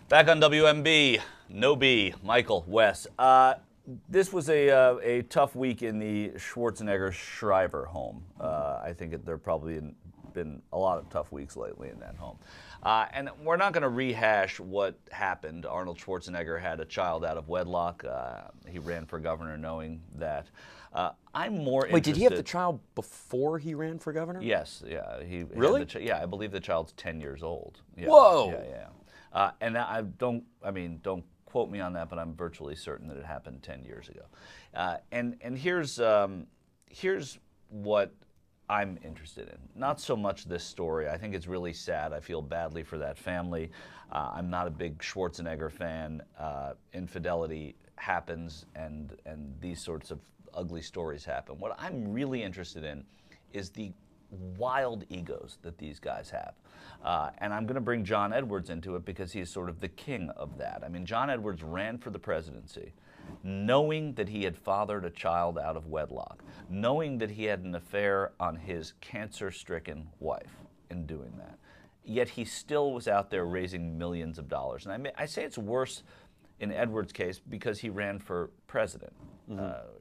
Back on WMB, no B, Michael, Wes. This was a tough week in the Schwarzenegger Shriver home. I think there probably been a lot of tough weeks lately in that home. And we're not going to rehash what happened. Arnold Schwarzenegger had a child out of wedlock. He ran for governor knowing that. I'm more interested. Wait, did he have the child before he ran for governor? Yes, yeah. Really? Yeah, I believe the child's 10 years old. Yeah, Whoa! Yeah. And don't quote me on that, but I'm virtually certain that it happened 10 years ago. And here's what I'm interested in. Not so much this story. I think it's really sad. I feel badly for that family. I'm not a big Schwarzenegger fan. Infidelity happens, and these sorts of ugly stories happen. What I'm really interested in is the wild egos that these guys have. And I'm going to bring John Edwards into it because he's sort of the king of that. I mean, John Edwards ran for the presidency knowing that he had fathered a child out of wedlock, knowing that he had an affair on his cancer-stricken wife in doing that. Yet he still was out there raising millions of dollars. And I say it's worse in Edwards' case because he ran for president.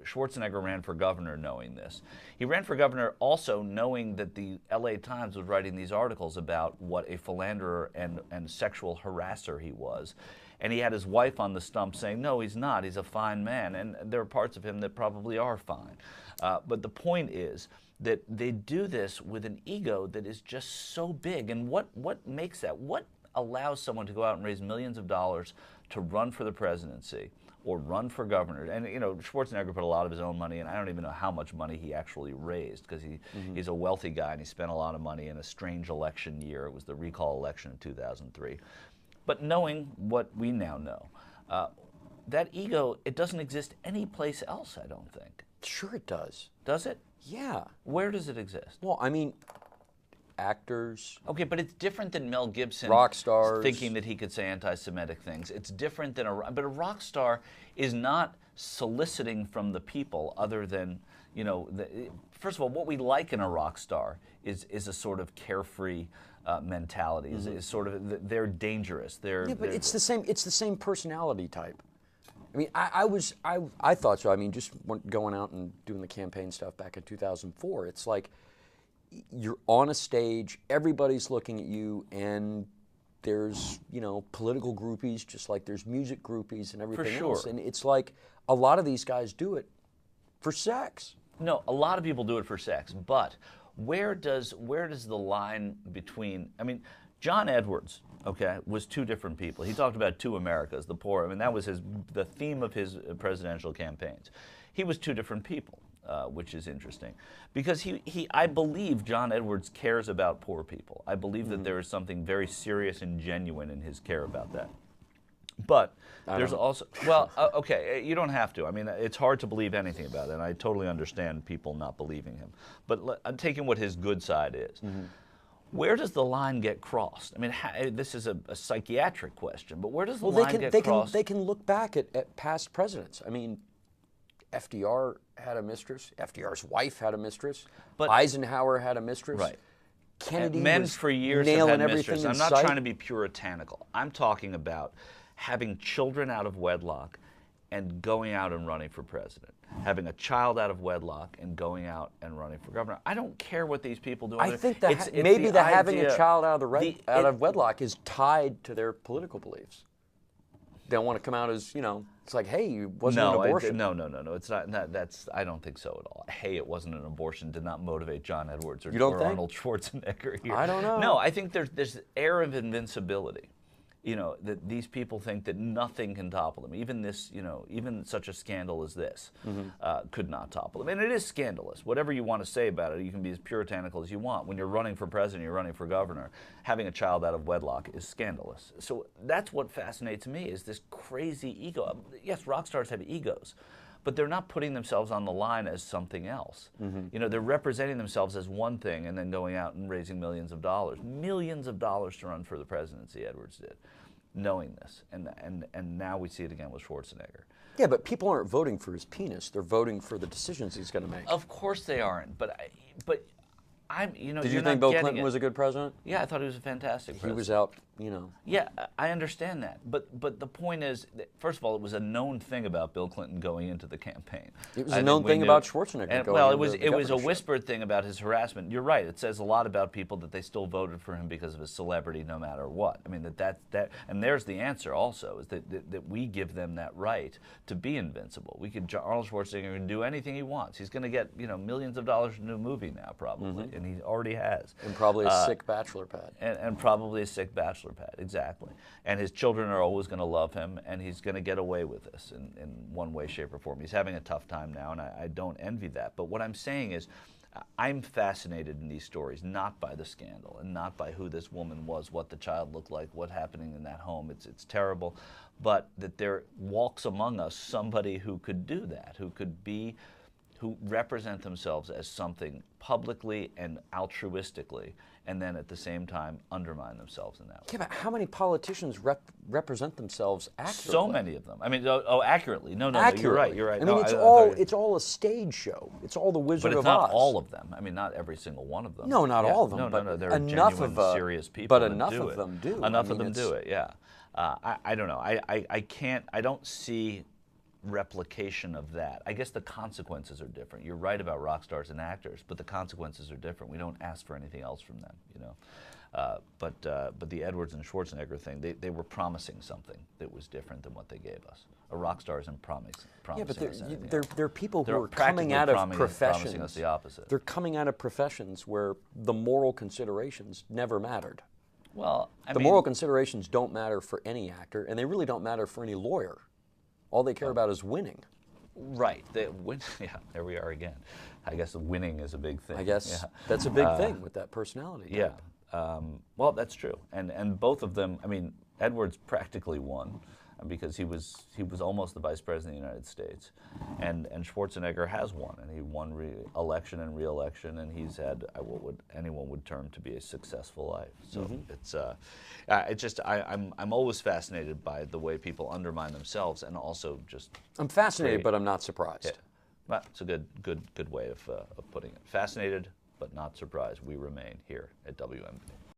Schwarzenegger ran for governor knowing this. He ran for governor also knowing that the LA Times was writing these articles about what a philanderer and sexual harasser he was. And he had his wife on the stump saying, no, he's not. He's a fine man. And there are parts of him that probably are fine. But the point is that they do this with an ego that is just so big. And what makes that? What allows someone to go out and raise millions of dollars to run for the presidency or run for governor? And, you know, Schwarzenegger put a lot of his own money in. I don't even know how much money he actually raised because he's a wealthy guy and he spent a lot of money in a strange election year. It was the recall election in 2003. But knowing what we now know, that ego, it doesn't exist anyplace else, I don't think. Sure it does. Does it? Yeah. Where does it exist? Well, I mean, actors. Okay, but it's different than Mel Gibson rock stars thinking that he could say anti-Semitic things. It's different than but a rock star is not soliciting from the people other than, you know, first of all, what we like in a rock star is a sort of carefree mentality. Is sort of they're dangerous. Yeah, but it's the same. It's the same personality type. I mean, I thought so. I mean, just going out and doing the campaign stuff back in 2004. It's like you're on a stage, everybody's looking at you, and there's, you know, political groupies, just like there's music groupies and everything else. And it's like a lot of these guys do it for sex. No, a lot of people do it for sex, but where does the line between, I mean, John Edwards, okay, was two different people. He talked about two Americas, the poor. I mean, that was the theme of his presidential campaigns. He was two different people. Which is interesting, because I believe John Edwards cares about poor people. I believe that there is something very serious and genuine in his care about that. But there's also, well, okay, you don't have to. I mean, it's hard to believe anything about it, and I totally understand people not believing him. But I'm taking what his good side is. Where does the line get crossed? I mean, this is a psychiatric question, but where does the line get crossed? They can look back at past presidents. I mean, FDR had a mistress. FDR's wife had a mistress. But Eisenhower had a mistress. Right. Kennedy men was for years nailing have had everything mistresses. in I'm not sight. trying to be puritanical. I'm talking about having children out of wedlock and going out and running for president. Having a child out of wedlock and going out and running for governor. I don't care what these people do. I think that maybe having a child out of wedlock is tied to their political beliefs. They don't want to come out as, you know, it's like, hey, it wasn't an abortion. No. It's not. I don't think so at all. Hey, it wasn't an abortion did not motivate John Edwards or Arnold Schwarzenegger here. I don't know. No, I think there's air of invincibility. You know, that these people think that nothing can topple them. Even this, you know, even such a scandal as this could not topple them. And it is scandalous. Whatever you want to say about it, you can be as puritanical as you want. When you're running for president, you're running for governor, having a child out of wedlock is scandalous. So that's what fascinates me is this crazy ego. Yes, rock stars have egos, but they're not putting themselves on the line as something else. You know, they're representing themselves as one thing and then going out and raising millions of dollars to run for the presidency. Edwards did, knowing this, and now we see it again with Schwarzenegger. Yeah, but people aren't voting for his penis; they're voting for the decisions he's going to make. Of course they aren't, but I'm, you know, Did you think Bill Clinton was a good president? Yeah, I thought he was a fantastic president. He was out you know. Yeah, I understand that, but the point is, that, first of all, it was a known thing about Bill Clinton going into the campaign. It was a known thing about Schwarzenegger going well, into the it was a governorship. whispered thing about his harassment. You're right. It says a lot about people that they still voted for him because of his celebrity, no matter what. I mean that and there's the answer also is that we give them that right to be invincible. Arnold Schwarzenegger can do anything he wants. He's going to get millions of dollars in a new movie now probably, and he already has. And probably a sick bachelor pad. And probably a sick bachelor pad, exactly. And his children are always going to love him, and he's going to get away with this in one way, shape, or form. He's having a tough time now, and I don't envy that. But what I'm saying is, I'm fascinated in these stories, not by the scandal, and not by who this woman was, what the child looked like, what's happening in that home. It's terrible. But that there walks among us somebody who could do that, who represent themselves as something publicly and altruistically, and then at the same time undermine themselves in that way. Yeah, but how many politicians represent themselves accurately? So many of them. I mean, accurately. No, Accurately. You're right. I mean, No, it's all a stage show. It's all the Wizard but of it's Oz. not all of them. I mean, not every single one of them. No, not all of them. No, there are enough genuine, of serious people but that enough do of it. them do. Enough of them do it, yeah. I don't know. I don't see replication of that. I guess the consequences are different. You're right about rock stars and actors, but the consequences are different. We don't ask for anything else from them, But the Edwards and Schwarzenegger thing, they were promising something that was different than what they gave us. A rock star isn't promising Yeah, but us anything else. they're people who They're are coming out of promising professions. us the opposite. They're coming out of professions where the moral considerations never mattered. Well, The moral considerations don't matter for any actor, and they really don't matter for any lawyer. All they care about is winning. right. Yeah, there we are again. I guess winning is a big thing. I guess Yeah. that's a big thing with that personality type. Yeah. Well, that's true. And both of them, I mean, Edwards practically won because he was almost the vice president of the United States. And Schwarzenegger has won, and he won election and re-election, and he's had what anyone would term to be a successful life. So it's just I'm always fascinated by the way people undermine themselves, and also just I'm fascinated, but I'm not surprised. Yeah. Well, it's a good way of putting it. Fascinated, but not surprised. We remain here at WMB.